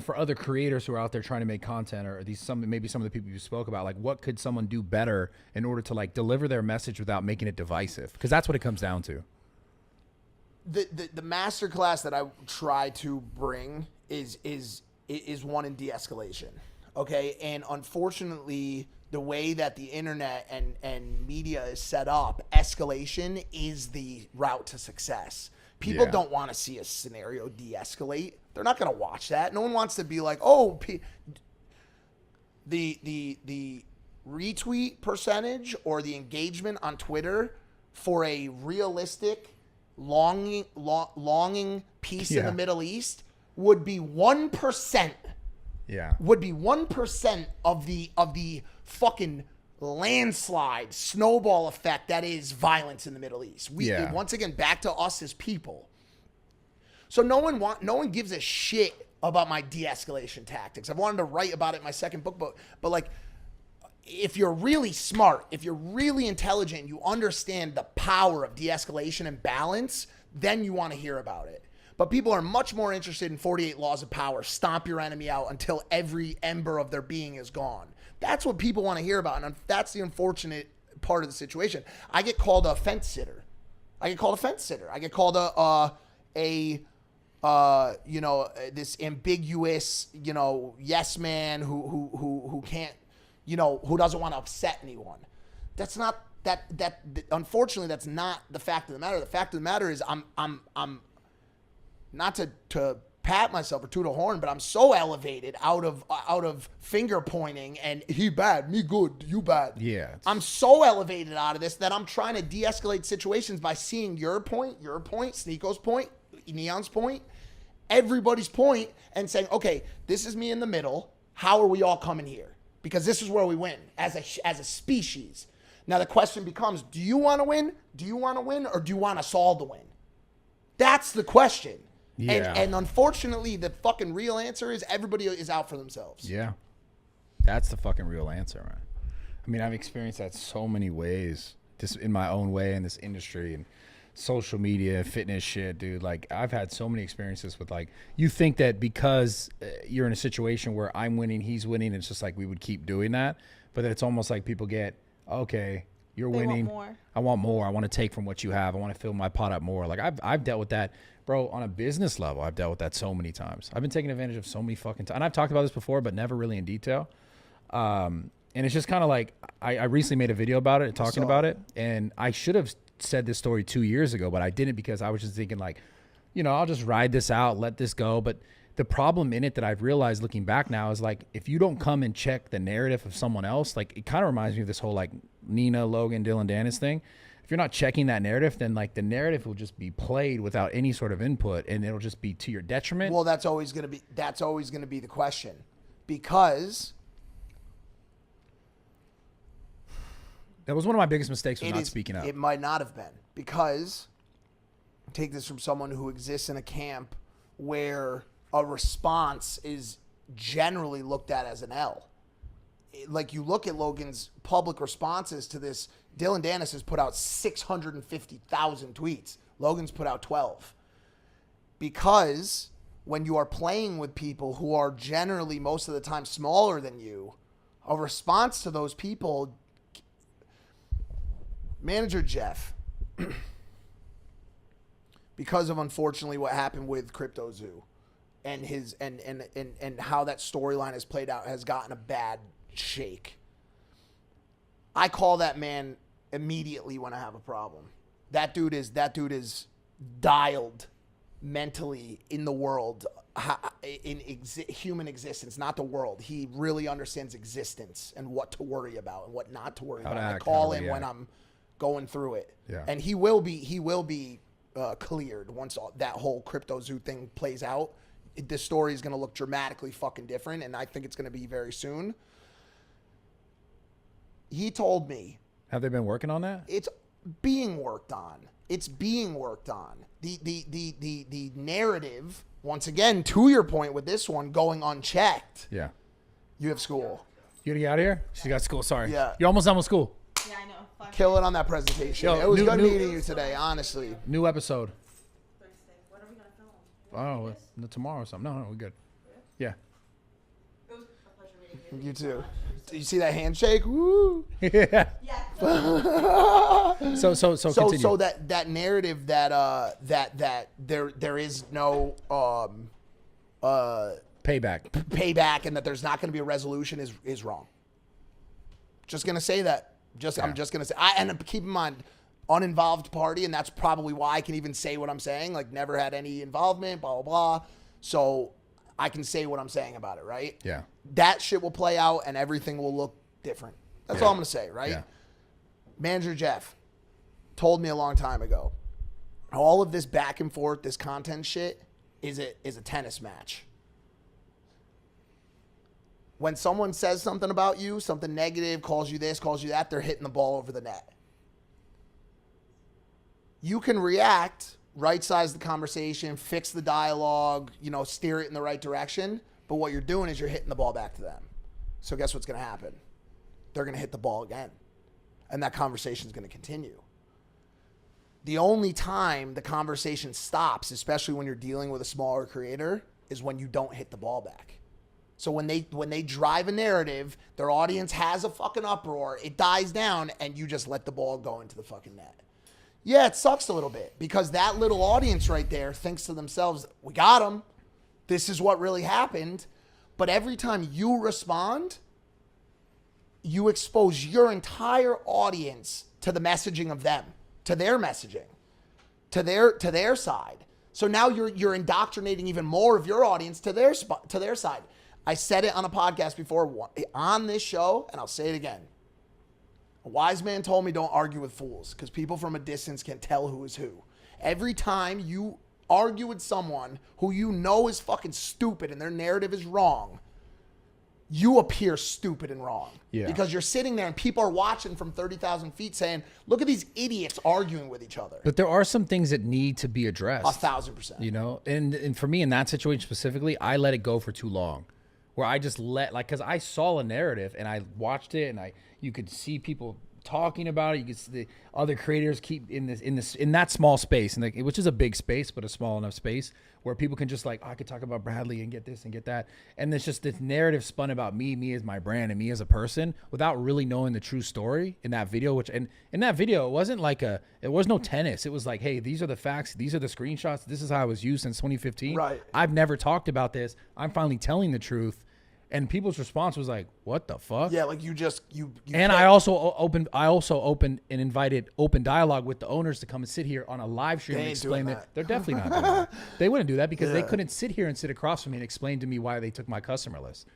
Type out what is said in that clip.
for other creators who are out there trying to make content, or maybe some of the people you spoke about, like what could someone do better in order to like deliver their message without making it divisive? Because that's what it comes down to. The masterclass that I try to bring is one in de-escalation. Okay, and unfortunately, the way that the internet and media is set up, escalation is the route to success. People don't want to see a scenario de-escalate. They're not going to watch that. No one wants to be like, oh, the retweet percentage or the engagement on Twitter for a realistic, longing peace in the Middle East would be 1%. Yeah. Would be 1% of the fucking landslide snowball effect that is violence in the Middle East. Once again, back to us as people. So no one gives a shit about my de-escalation tactics. I've wanted to write about it in my second book, but like, if you're really smart, if you're really intelligent, you understand the power of de-escalation and balance, then you want to hear about it. But people are much more interested in 48 laws of power, stomp your enemy out until every ember of their being is gone. That's what people want to hear about, and that's the unfortunate part of the situation. I get called a fence sitter. I get called this ambiguous, yes man who can't, who doesn't want to upset anyone. That's not unfortunately, that's not the fact of the matter. The fact of the matter is I'm not to pat myself or toot a horn, but I'm so elevated out of finger pointing and he bad, me good, you bad. Yeah. I'm so elevated out of this that I'm trying to de-escalate situations by seeing your point, Sneako's point, Neon's point, everybody's point, and saying, okay, this is me in the middle. How are we all coming here? Because this is where we win as a species. Now the question becomes, do you want to win? Do you want to win, or do you want us all to win? That's the question. Yeah. And unfortunately, the fucking real answer is everybody is out for themselves. Yeah. That's the fucking real answer, man. I mean, I've experienced that so many ways, just in my own way in this industry and social media, fitness shit, dude. Like, I've had so many experiences with, like, you think that because you're in a situation where I'm winning, he's winning, it's just like we would keep doing that. But then it's almost like people get, okay, you're winning. I want more. I want to take from what you have. I want to fill my pot up more. Like, I've dealt with that. Bro, on a business level, I've dealt with that so many times. I've been taking advantage of so many fucking times. And I've talked about this before, but never really in detail. And it's just kind of like, I recently made a video about it, talking about it. And I should have said this story 2 years ago, but I didn't, because I was just thinking like, I'll just ride this out, let this go. But the problem in it that I've realized looking back now is like, if you don't come and check the narrative of someone else, like it kind of reminds me of this whole like Nina, Logan, Dylan Dennis thing. If you're not checking that narrative, then like the narrative will just be played without any sort of input, and it'll just be to your detriment. Well, that's always going to be the question, because that was one of my biggest mistakes, was not speaking up. It might not have been, because take this from someone who exists in a camp where a response is generally looked at as an L. Like, you look at Logan's public responses to this. Dylan Dennis has put out 650,000 tweets. Logan's put out 12. Because when you are playing with people who are generally most of the time smaller than you, a response to those people, Manager Jeff, because of unfortunately what happened with CryptoZoo and his and how that storyline has played out, has gotten a bad shake. I call that man immediately when I have a problem. That dude is dialed mentally in the world, in human existence, not the world. He really understands existence and what to worry about and what not to worry about. I call him when I'm going through it. Yeah. And he will be cleared once that whole CryptoZoo thing plays out. This story is going to look dramatically fucking different, and I think it's going to be very soon. He told me. Have they been working on that? It's being worked on. The narrative, once again, to your point with this one, going unchecked. Yeah. You have school. You gotta get out of here? She got school, sorry. Yeah. You're almost done with school. Yeah, I know. Kill it on that presentation. Yo, it was good meeting you today, honestly. New episode. Thursday. What are we going to film? Oh, tomorrow or something. No, we're good. Yeah. You too. You see that handshake? Woo. Yeah. So continue. So that narrative that there is no payback and that there's not going to be a resolution is wrong. Just gonna say that. I'm just gonna say. And keep in mind, uninvolved party, and that's probably why I can even say what I'm saying. Like, never had any involvement, blah blah blah. So I can say what I'm saying about it, right? Yeah. That shit will play out, and everything will look different. That's all I'm gonna say, right? Yeah. Manager Jeff told me a long time ago, all of this back and forth, this content shit, is a tennis match. When someone says something about you, something negative, calls you this, calls you that, they're hitting the ball over the net. You can react, right-size the conversation, fix the dialogue, steer it in the right direction, but what you're doing is you're hitting the ball back to them. So guess what's going to happen? They're going to hit the ball again, and that conversation is going to continue. The only time the conversation stops, especially when you're dealing with a smaller creator, is when you don't hit the ball back. So when they drive a narrative, their audience has a fucking uproar, it dies down, and you just let the ball go into the fucking net. Yeah, it sucks a little bit because that little audience right there thinks to themselves, we got them. This is what really happened. But every time you respond, you expose your entire audience to the messaging of them, to their messaging, to their side. So now you're indoctrinating even more of your audience to their side. I said it on a podcast before on this show, and I'll say it again. A wise man told me don't argue with fools because people from a distance can tell who is who. Every time you argue with someone who you know is fucking stupid and their narrative is wrong, you appear stupid and wrong. Yeah. Because you're sitting there and people are watching from 30,000 feet saying, look at these idiots arguing with each other. But there are some things that need to be addressed. 1,000%. And for me in that situation specifically, I let it go for too long. Where I just because I saw a narrative and I watched it and you could see people talking about it. You could see the other creators keep in that small space, and which is a big space, but a small enough space where people can just I could talk about Bradley and get this and get that. And it's just this narrative spun about me as my brand and me as a person without really knowing the true story in that video, and in that video, it wasn't it was no tennis. It was like, hey, these are the facts. These are the screenshots. This is how it was used since 2015. Right. I've never talked about this. I'm finally telling the truth. And people's response was like, "What the fuck?" Yeah, like you. And I also opened and invited open dialogue with the owners to come and sit here on a live stream and explain that. They're definitely not doing that. They wouldn't do that because they couldn't sit here and sit across from me and explain to me why they took my customer list.